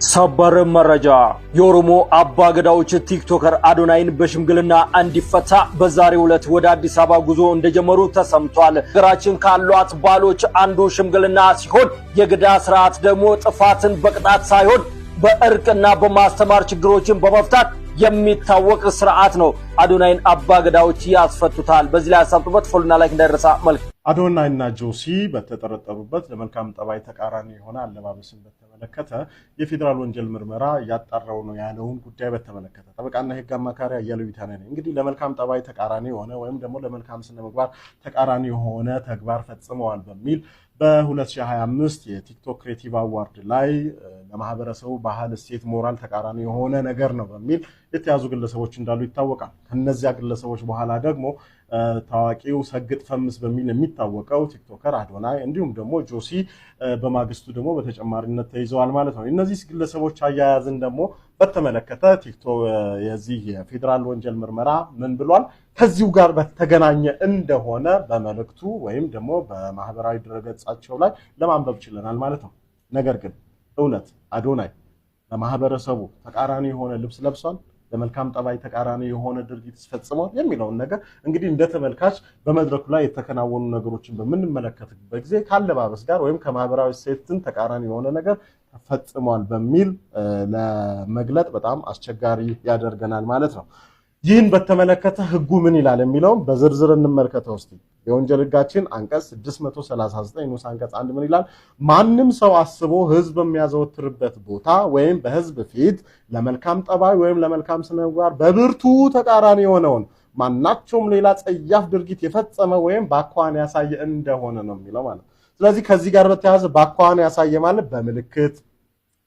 ሰበር መረጃ የኦሮሞ አባገዳዎች ቲክቶከር አዶናይን በሽምግልና እንዲፈታ በዛሬው ዕለት ወደ አዲስ አበባ ጉዞ እንደጀመሩ ተሰምቷል። ሀገራችን ካሏት ባሎች አንዱ ሽምግልና ሲሆን የገዳ ስርዓት ደግሞ ጥፋትን በቅጣት ሳይሆን በእርቅና በማስተማር ችግሮችን በመፍታት የሚታወቅ ስርዓት ነው። አዶናይን አባገዳዎች ያስፈቱታል። በዚህ ላይ አሳብጡበት ፎሎና ላይክ እንዳይረሳ። መልካም አዶናይና ጆሲ በተጠረጠሩበት ለመልካም ጠባይ ተቃራኒ የሆነ አለባበስን በተመለከተ የፌዴራል ወንጀል ምርመራ ያጣራው ነው ያለውን ጉዳይ በተመለከተ ጠበቃና የህግ አማካሪ አያሌው ቢታነህ እንግዲህ ለመልካም ጠባይ ተቃራኒ የሆነ ወይም ደግሞ ለመልካም ስነ ምግባር ተቃራኒ የሆነ ተግባር ፈጽመዋል በሚል በ2025 የቲክቶክ ክሬቲቭ አዋርድ ላይ ለማህበረሰቡ ባህል፣ እሴት፣ ሞራል ተቃራኒ የሆነ ነገር ነው በሚል የተያዙ ግለሰቦች እንዳሉ ይታወቃል። ከነዚያ ግለሰቦች በኋላ ደግሞ ታዋቂው ሰግጥ ፈምስ በሚል የሚታወቀው ቲክቶከር አዶናይ እንዲሁም ደግሞ ጆሲ በማግስቱ ደግሞ በተጨማሪነት ተይዘዋል ማለት ነው። እነዚህ ግለሰቦች አያያዝን ደግሞ በተመለከተ ቲክቶክ የዚህ የፌዴራል ወንጀል ምርመራ ምን ብሏል? ከዚሁ ጋር በተገናኘ እንደሆነ በመልእክቱ ወይም ደግሞ በማህበራዊ ድረገጻቸው ላይ ለማንበብ ችለናል ማለት ነው። ነገር ግን እውነት አዶናይ ለማህበረሰቡ ተቃራኒ የሆነ ልብስ ለብሷል? ለመልካም ጠባይ ተቃራኒ የሆነ ድርጊት ፈጽሟል የሚለውን ነገር እንግዲህ እንደ ተመልካች በመድረኩ ላይ የተከናወኑ ነገሮችን በምንመለከትበት ጊዜ ካለባበስ ጋር ወይም ከማህበራዊ ሴትን ተቃራኒ የሆነ ነገር ፈጽሟል በሚል ለመግለጥ በጣም አስቸጋሪ ያደርገናል ማለት ነው። ይህን በተመለከተ ህጉ ምን ይላል የሚለውን በዝርዝር እንመልከተው እስቲ። የወንጀል ህጋችን አንቀጽ 639 ንዑስ አንቀጽ 1 ምን ይላል? ማንም ሰው አስቦ ህዝብ የሚያዘወትርበት ቦታ ወይም በህዝብ ፊት ለመልካም ጠባይ ወይም ለመልካም ስነ ምግባር በብርቱ ተቃራኒ የሆነውን ማናቸውም ሌላ ጸያፍ ድርጊት የፈጸመ ወይም በአኳኋን ያሳየ እንደሆነ ነው የሚለው ማለት። ስለዚህ ከዚህ ጋር በተያያዘ በአኳኋን ያሳየ ማለት በምልክት፣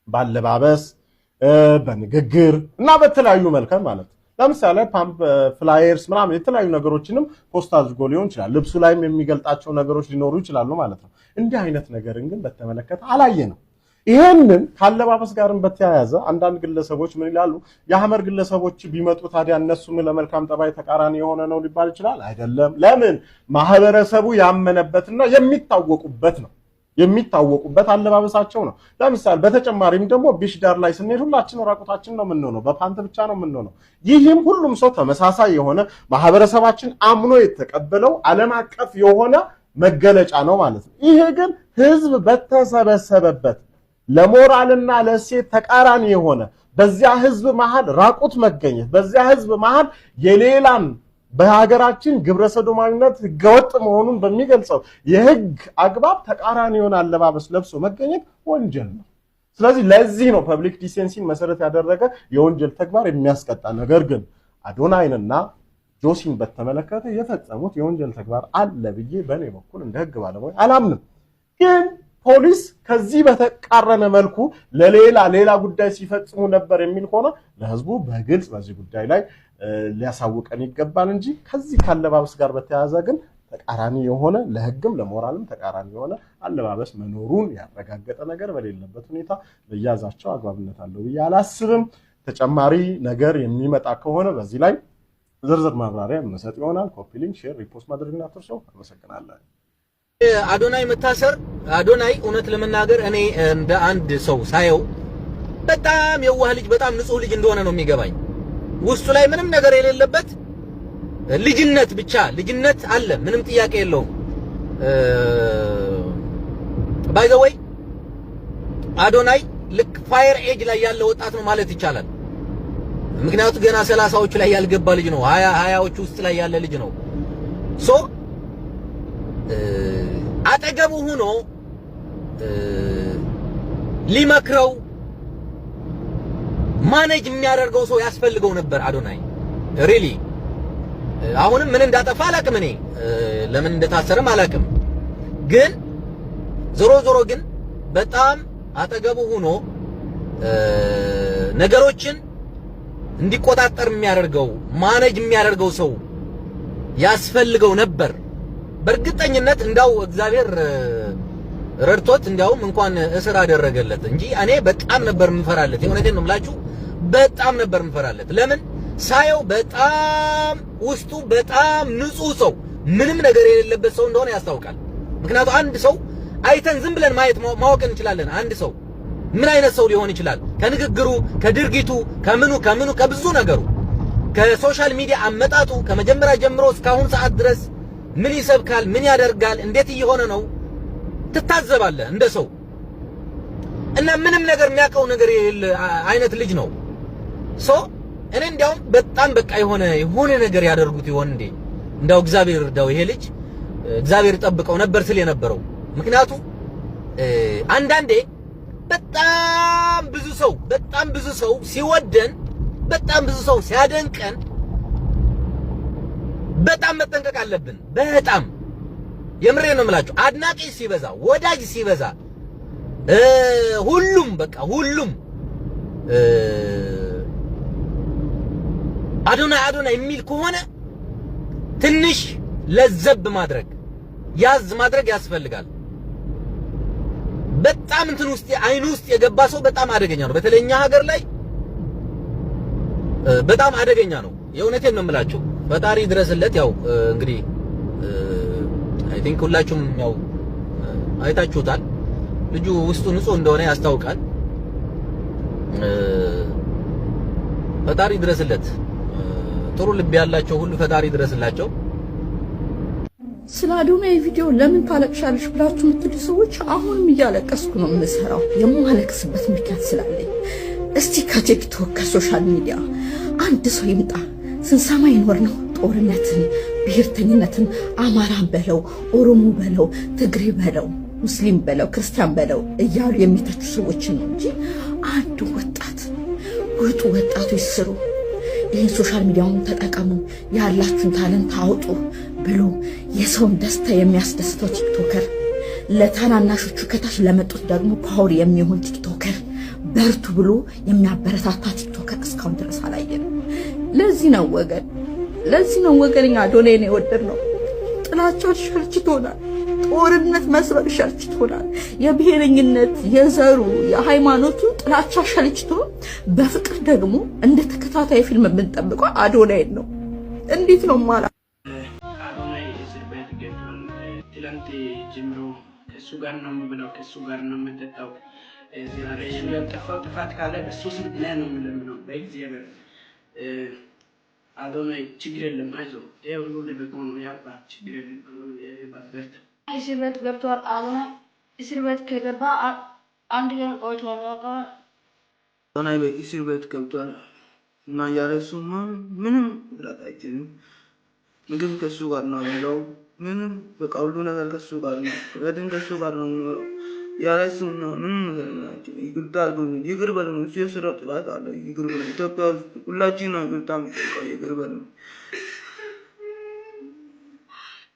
ባለባበስ፣ በንግግር እና በተለያዩ መልካም ማለት ለምሳሌ ፓምፕ ፍላየርስ ምናምን የተለያዩ ነገሮችንም ፖስት አድርጎ ሊሆን ይችላል። ልብሱ ላይም የሚገልጣቸው ነገሮች ሊኖሩ ይችላሉ ማለት ነው። እንዲህ አይነት ነገርን ግን በተመለከተ አላየንም። ይሄንን ካለባበስ ጋርም በተያያዘ አንዳንድ ግለሰቦች ምን ይላሉ? የሐመር ግለሰቦች ቢመጡ ታዲያ እነሱም ለመልካም ጠባይ ተቃራኒ የሆነ ነው ሊባል ይችላል? አይደለም። ለምን? ማህበረሰቡ ያመነበትና የሚታወቁበት ነው። የሚታወቁበት አለባበሳቸው ነው። ለምሳሌ በተጨማሪም ደግሞ ቢሽ ዳር ላይ ስንሄድ ሁላችን ራቁታችን ነው የምንሆነው፣ በፓንት ብቻ ነው የምንሆነው። ይህም ሁሉም ሰው ተመሳሳይ የሆነ ማህበረሰባችን አምኖ የተቀበለው ዓለም አቀፍ የሆነ መገለጫ ነው ማለት ነው። ይሄ ግን ህዝብ በተሰበሰበበት ለሞራልና ለእሴት ተቃራኒ የሆነ በዚያ ህዝብ መሃል ራቁት መገኘት፣ በዚያ ህዝብ መሃል የሌላን በሀገራችን ግብረሰዶማዊነት ህገወጥ መሆኑን በሚገልጸው የህግ አግባብ ተቃራኒ የሆነ አለባበስ ለብሶ መገኘት ወንጀል ነው። ስለዚህ ለዚህ ነው ፐብሊክ ዲሴንሲን መሰረት ያደረገ የወንጀል ተግባር የሚያስቀጣ። ነገር ግን አዶናይንና ጆሲን በተመለከተ የፈጸሙት የወንጀል ተግባር አለ ብዬ በእኔ በኩል እንደ ህግ ባለሙያ አላምንም። ግን ፖሊስ ከዚህ በተቃረነ መልኩ ለሌላ ጉዳይ ሲፈጽሙ ነበር የሚል ሆነ ለህዝቡ በግልጽ በዚህ ጉዳይ ላይ ሊያሳውቀን ይገባል እንጂ ከዚህ ካለባበስ ጋር በተያያዘ ግን ተቃራኒ የሆነ ለህግም ለሞራልም ተቃራኒ የሆነ አለባበስ መኖሩን ያረጋገጠ ነገር በሌለበት ሁኔታ ለያዛቸው አግባብነት አለው ብዬ አላስብም። ተጨማሪ ነገር የሚመጣ ከሆነ በዚህ ላይ ዝርዝር ማብራሪያ መሰጥ ይሆናል። ኮፒ ሊንክ፣ ሼር፣ ሪፖስት ማድረግና አትርሱ። አመሰግናለሁ። አዶናይ መታሰር አዶናይ እውነት ለመናገር እኔ እንደ አንድ ሰው ሳየው በጣም የዋህ ልጅ፣ በጣም ንጹህ ልጅ እንደሆነ ነው የሚገባኝ። ውስጡ ላይ ምንም ነገር የሌለበት ልጅነት ብቻ ልጅነት አለ፣ ምንም ጥያቄ የለውም። ባይ ዘ ወይ አዶናይ ልክ ፋየር ኤጅ ላይ ያለ ወጣት ነው ማለት ይቻላል። ምክንያቱም ገና 30ዎቹ ላይ ያልገባ ልጅ ነው፣ 20ዎቹ ውስጥ ላይ ያለ ልጅ ነው። ሶ አጠገቡ ሆኖ ሊመክረው ማኔጅ የሚያደርገው ሰው ያስፈልገው ነበር አዶናይ ሪሊ። አሁንም ምን እንዳጠፋ አላቅም፣ እኔ ለምን እንደታሰረም አላቅም። ግን ዞሮ ግን በጣም አጠገቡ ሆኖ ነገሮችን እንዲቆጣጠር የሚያደርገው ማኔጅ የሚያደርገው ሰው ያስፈልገው ነበር። በእርግጠኝነት እንዳው እግዚአብሔር ረድቶት እንዲያውም እንኳን እስር አደረገለት እንጂ እኔ በጣም ነበር ምፈራለት። የእውነቴን ነው የምላችሁ፣ በጣም ነበር ምፈራለት። ለምን ሳየው በጣም ውስጡ በጣም ንጹህ ሰው፣ ምንም ነገር የሌለበት ሰው እንደሆነ ያስታውቃል። ምክንያቱም አንድ ሰው አይተን ዝም ብለን ማየት ማወቅ እንችላለን። አንድ ሰው ምን አይነት ሰው ሊሆን ይችላል? ከንግግሩ፣ ከድርጊቱ፣ ከምኑ ከብዙ ነገሩ ከሶሻል ሚዲያ አመጣጡ ከመጀመሪያ ጀምሮ እስካሁን ሰዓት ድረስ ምን ይሰብካል? ምን ያደርጋል? እንዴት እየሆነ ነው? ትታዘባለህ እንደ ሰው እና ምንም ነገር የሚያውቀው ነገር የሌለ አይነት ልጅ ነው። እኔ እንዲያውም በጣም በቃ የሆነ ነገር ያደርጉት ይሆን እንዴ? እንዳው እግዚአብሔር ይርዳው ይሄ ልጅ እግዚአብሔር ይጠብቀው ነበር ስል የነበረው። ምክንያቱም አንዳንዴ በጣም ብዙ ሰው ሲወደን፣ በጣም ብዙ ሰው ሲያደንቀን በጣም መጠንቀቅ አለብን። በጣም የምሬ ነው የምላችሁ። አድናቂ ሲበዛ፣ ወዳጅ ሲበዛ፣ ሁሉም አዶናይ የሚል ከሆነ ትንሽ ለዘብ ያዝ ማድረግ ያስፈልጋል። በጣም እንትን ውስጥ አይኑ ውስጥ የገባ ሰው በጣም አደገኛ ነው። በተለይ እኛ ሀገር ላይ በጣም አደገኛ ነው። የእውነቴን ነው የምላችሁ። ፈጣሪ ድረስለት። ያው እንግዲህ አይ ቲንክ ሁላችሁም ያው አይታችሁታል። ልጁ ውስጡ ንጹህ እንደሆነ ያስታውቃል። ፈጣሪ ድረስለት። ጥሩ ልብ ያላቸው ሁሉ ፈጣሪ ድረስላቸው። ስለ አዶናይ ቪዲዮ ለምን ታለቅሻለሽ ብላችሁ የምትሉ ሰዎች አሁንም እያለቀስኩ ነው የምሰራው። የማለቅስበት ምክንያት ስላለኝ። እስቲ ከቲክቶክ ከሶሻል ሚዲያ አንድ ሰው ይምጣ። ስንሰማ ይኖር ነው ጦርነትን፣ ብሔርተኝነትን፣ አማራን በለው፣ ኦሮሞ በለው፣ ትግሬ በለው፣ ሙስሊም በለው፣ ክርስቲያን በለው እያሉ የሚተቹ ሰዎችን ነው እንጂ አንድ ወጣት ውጡ፣ ወጣቶች ስሩ፣ ይህን ሶሻል ሚዲያውን ተጠቀሙ፣ ያላችሁን ታለንት አውጡ ብሎ የሰውን ደስታ የሚያስደስተው ቲክቶከር፣ ለታናናሾቹ ከታች ለመጡት ደግሞ ፓወር የሚሆን ቲክቶከር፣ በርቱ ብሎ የሚያበረታታ ቲክቶከር እስካሁን ድረስ አላየንም። ለዚህ ነው ወገን አዶናይን የወደድነው። ጥላቻው ሸርችቶናል። ጦርነት መስበክ ሸርችቶናል። የብሔረኝነት፣ የዘሩ፣ የሃይማኖቱ ጥላቻ ሸርችቶ በፍቅር ደግሞ እንደ ተከታታይ ፊልም የምንጠብቀው አዶናይን ነው። እንዴት ነው ማለት አዶናይ እስር ቤት ገብቷል። ትላንት ጀምሮ ከሱ ጋር ነው የምበላው፣ ከሱ ጋር ነው የምጠጣው። ዛሬ ያጠፋው ጥፋት ካለ በሱ ስም እኔ ነው የምለምነው በእግዚአብሔር። አዶናይ ችግር የለም አይዞህ፣ ይሄ ሁሉ ለበጎ ነው። ያባ ችግር የለም ባበርታ። እስር ቤት ገብቷል። አዶናይ እስር ቤት ከገባ አንድ ቀን ቆይቷል። አዶናይ በእስር ቤት ገብቷል እና ያለሱማ ምንም ላት አይችልም። ምግብ ከሱ ጋር ነው ያለው። ምንም በቃ ሁሉ ነገር ከሱ ጋር ነው። ወደን ከሱ ጋር ነው የሚኖረው። ያለሱማ ምንም ይቅር በሉን። እሱ የሰራው ጥፋት አለ። ይቅር በሉን። ኢትዮጵያ ውስጥ ሁላችን ነው በጣም ይቅር በሉን።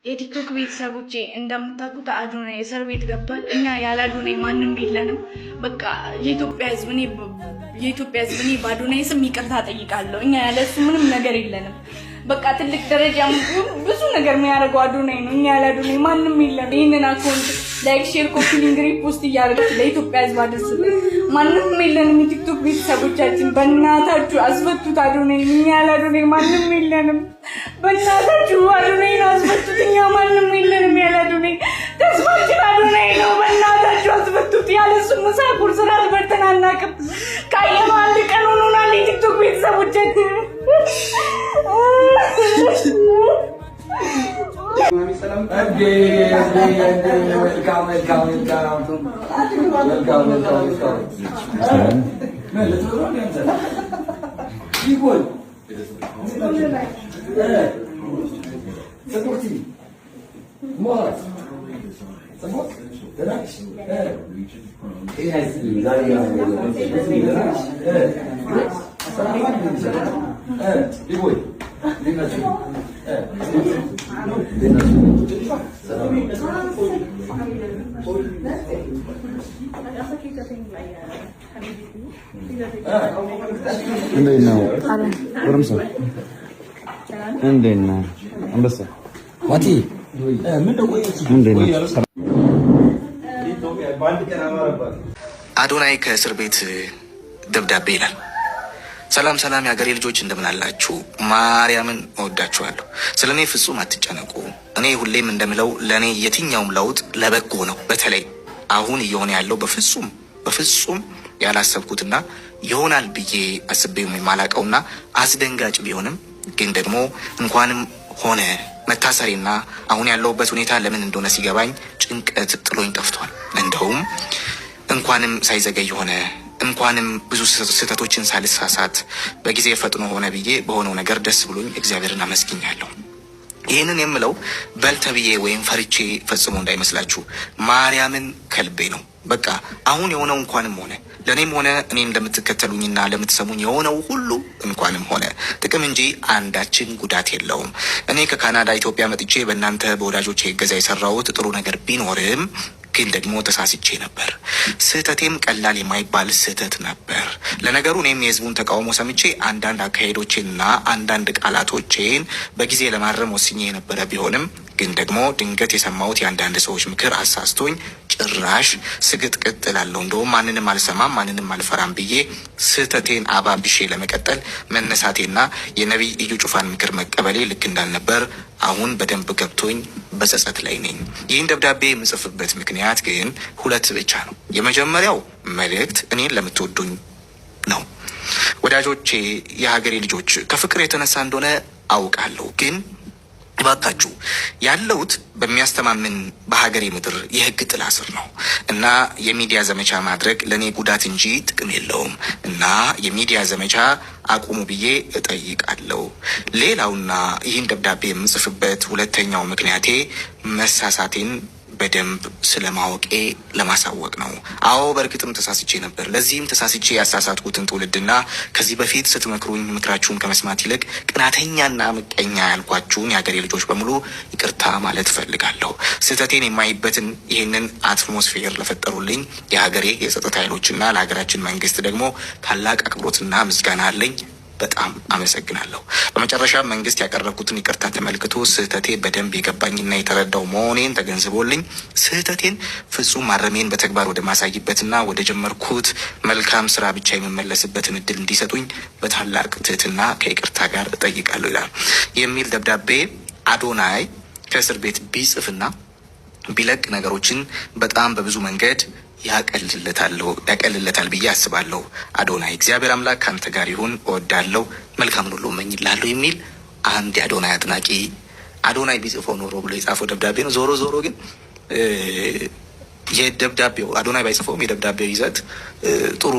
የቲክቶክ ቤተሰቦቼ እንደምታውቁት አዶናይ እስር ቤት ገብቷል። እኛ ያለ አዶናይ ማንም የለንም። በቃ የኢትዮጵያ ሕዝብ እኔ በአዶናይ ስም ይቅርታ ጠይቃለሁ። እኛ ያለሱ ምንም ነገር የለንም። በቃ ትልቅ ደረጃ ብዙ ነገር የሚያደርገው አዶናይ ነው። እኛ ያለ አዶናይ ማንም የለንም። ይህንን አካውንት ላይክ፣ ሼር፣ ኮፒ ሊንክ፣ ሪፖስት እያደረጋችሁ ለኢትዮጵያ ሕዝብ አድርሱልን። ማንም የለንም። የቲክቶክ ቤተሰቦቻችን በእናታችሁ አስፈቱት አዶናይ። እኛ ያለ አዶናይ ማንም የለንም። በእናታችሁ አዶናይን አስፈቱት። እኛ ማንም የለንም ያለ አዶናይ። ተስፋችን አዶናይ ነው። በእናታችሁ አስፈቱት። ያለሱ ምሳ ቁርስ እራት በልተን አናውቅም። ካየነው አንድ ቀን ሆኖናል። የቲክቶክ ቤተሰቦቻችን እንዴት ነው ጎረምሳ? እንዴት ነው አንበሳ? ዋቲ እንዴት ነው? አዶናይ ከእስር ቤት ደብዳቤ ይላል። ሰላም ሰላም የሀገሬ ልጆች እንደምን አላችሁ? ማርያምን እወዳችኋለሁ። ስለ እኔ ፍጹም አትጨነቁ። እኔ ሁሌም እንደምለው ለእኔ የትኛውም ለውጥ ለበጎ ነው። በተለይ አሁን እየሆነ ያለው በፍጹም ያላሰብኩትና ይሆናል ብዬ አስቤው የማላቀውና አስደንጋጭ ቢሆንም ግን ደግሞ እንኳንም ሆነ መታሰሬና አሁን ያለውበት ሁኔታ ለምን እንደሆነ ሲገባኝ ጭንቀት ጥሎኝ ጠፍቷል። እንደውም እንኳንም ሳይዘገይ ሆነ እንኳንም ብዙ ስህተቶችን ሳልሳሳት በጊዜ ፈጥኖ ሆነ ብዬ በሆነው ነገር ደስ ብሎኝ እግዚአብሔርን አመስግኛለሁ። ይህንን የምለው በልተብዬ ወይም ፈርቼ ፈጽሞ እንዳይመስላችሁ ማርያምን ከልቤ ነው። በቃ አሁን የሆነው እንኳንም ሆነ ለእኔም ሆነ እኔን ለምትከተሉኝና ለምትሰሙኝ የሆነው ሁሉ እንኳንም ሆነ ጥቅም እንጂ አንዳችን ጉዳት የለውም። እኔ ከካናዳ ኢትዮጵያ መጥቼ በእናንተ በወዳጆቼ እገዛ የሰራሁት ጥሩ ነገር ቢኖርም ግን ደግሞ ተሳስቼ ነበር። ስህተቴም ቀላል የማይባል ስህተት ነበር። ለነገሩ እኔም የህዝቡን ተቃውሞ ሰምቼ አንዳንድ አካሄዶቼንና አንዳንድ ቃላቶቼን በጊዜ ለማረም ወስኜ የነበረ ቢሆንም ግን ደግሞ ድንገት የሰማሁት የአንዳንድ ሰዎች ምክር አሳስቶኝ ጭራሽ ስግጥቅጥ እላለሁ። እንደውም ማንንም አልሰማም ማንንም አልፈራም ብዬ ስህተቴን አባብሼ ለመቀጠል መነሳቴና የነቢይ እዩ ጩፋን ምክር መቀበሌ ልክ እንዳልነበር አሁን በደንብ ገብቶኝ በጸጸት ላይ ነኝ። ይህን ደብዳቤ የምጽፍበት ምክንያት ግን ሁለት ብቻ ነው። የመጀመሪያው መልእክት እኔን ለምትወዱኝ ነው። ወዳጆቼ፣ የሀገሬ ልጆች፣ ከፍቅር የተነሳ እንደሆነ አውቃለሁ ግን እባካችሁ ያለሁት በሚያስተማምን በሀገሬ ምድር የህግ ጥላ ስር ነው እና የሚዲያ ዘመቻ ማድረግ ለእኔ ጉዳት እንጂ ጥቅም የለውም እና የሚዲያ ዘመቻ አቁሙ ብዬ እጠይቃለሁ። ሌላውና ይህን ደብዳቤ የምጽፍበት ሁለተኛው ምክንያቴ መሳሳቴን በደንብ ስለማወቄ ለማሳወቅ ነው። አዎ በእርግጥም ተሳስቼ ነበር። ለዚህም ተሳስቼ ያሳሳትኩትን ትውልድና ከዚህ በፊት ስትመክሩኝ ምክራችሁን ከመስማት ይልቅ ቅናተኛና ምቀኛ ያልኳችሁን የሀገሬ ልጆች በሙሉ ይቅርታ ማለት እፈልጋለሁ። ስህተቴን የማይበትን ይህንን አትሞስፌር ለፈጠሩልኝ የሀገሬ የጸጥታ ኃይሎችና ለሀገራችን መንግስት ደግሞ ታላቅ አክብሮትና ምስጋና አለኝ። በጣም አመሰግናለሁ። በመጨረሻ መንግስት ያቀረብኩትን ይቅርታ ተመልክቶ ስህተቴ በደንብ የገባኝና የተረዳው መሆኔን ተገንዝቦልኝ ስህተቴን ፍጹም ማረሜን በተግባር ወደ ማሳይበትና ወደ ጀመርኩት መልካም ስራ ብቻ የምመለስበትን እድል እንዲሰጡኝ በታላቅ ትህትና ከይቅርታ ጋር እጠይቃለሁ ይላል የሚል ደብዳቤ አዶናይ ከእስር ቤት ቢጽፍና ቢለቅ ነገሮችን በጣም በብዙ መንገድ ያቀልለታል ብዬ አስባለሁ። አዶናይ እግዚአብሔር አምላክ ካንተ ጋር ይሁን፣ እወዳለሁ፣ መልካምን ሁሉ እመኝልሃለሁ የሚል አንድ የአዶናይ አድናቂ አዶናይ ቢጽፈው ኖሮ ብሎ የጻፈው ደብዳቤ ነው። ዞሮ ዞሮ ግን የደብዳቤው አዶናይ ባይጽፈውም የደብዳቤው ይዘት ጥሩ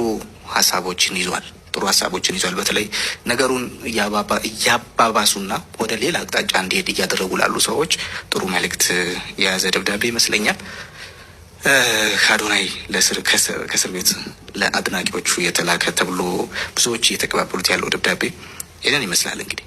ሀሳቦችን ይዟል። በተለይ ነገሩን እያባባሱና ወደ ሌላ አቅጣጫ እንዲሄድ እያደረጉ ላሉ ሰዎች ጥሩ መልእክት የያዘ ደብዳቤ ይመስለኛል። ከአዶናይ ከእስር ቤት ለአድናቂዎቹ የተላከ ተብሎ ብዙዎች እየተቀባበሉት ያለው ደብዳቤ ይህንን ይመስላል። እንግዲህ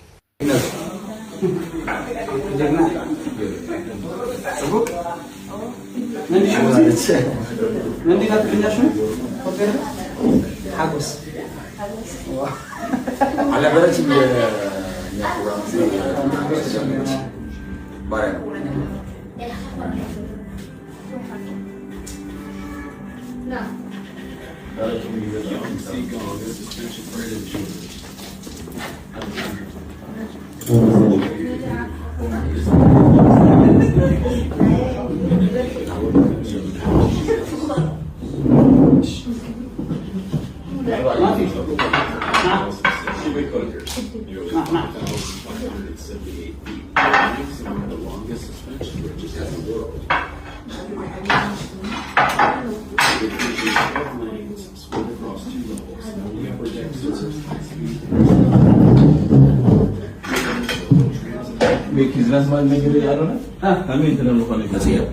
Business man make it, I don't know. I mean, I don't know what it's here.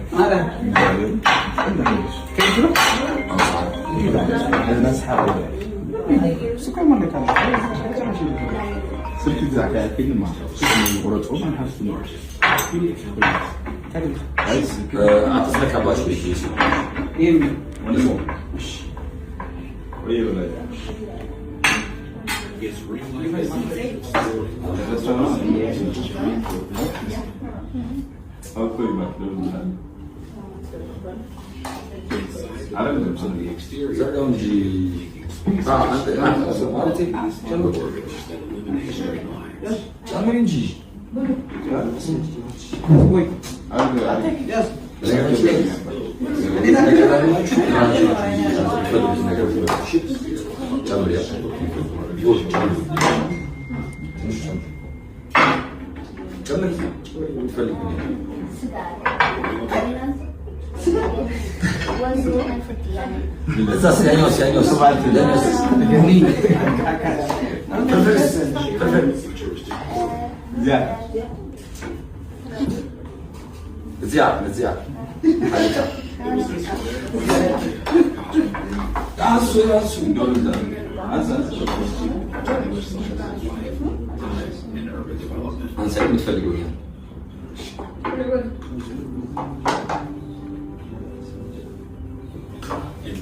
Business happen. So come on, come on. So exactly, I think man. Or it's open has to know. Guys, after the kabash we see. One more. What are you like? It's really nice. I'll put him up there. I don't know some of the exterior. That on the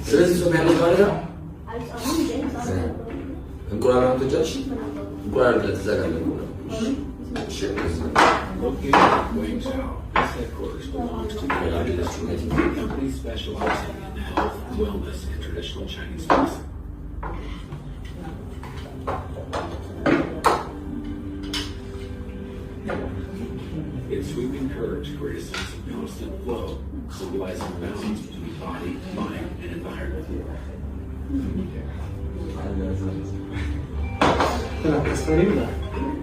ስለዚህ ሰው ያለው ማለት ነው እንቁላል አምጥተሽ እንቁላል ለተዘጋጀ Its sweeping curves create a sense of constant flow, symbolizing balance between body, mind, and environment. The design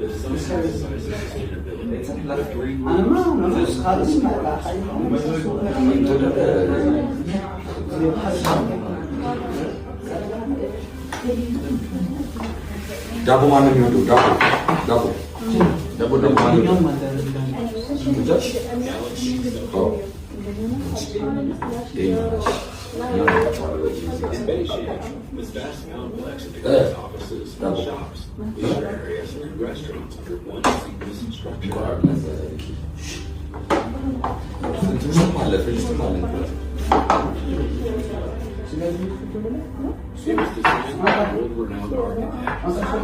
emphasizes sustainability. The green ዳቦ ማንም ይወዱ ዳቦ This vast complex of offices, shops, leisure areas, and restaurants under one seamless structure. It was designed by world-renowned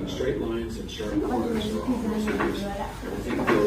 straight lines and sharp corners are almost everything.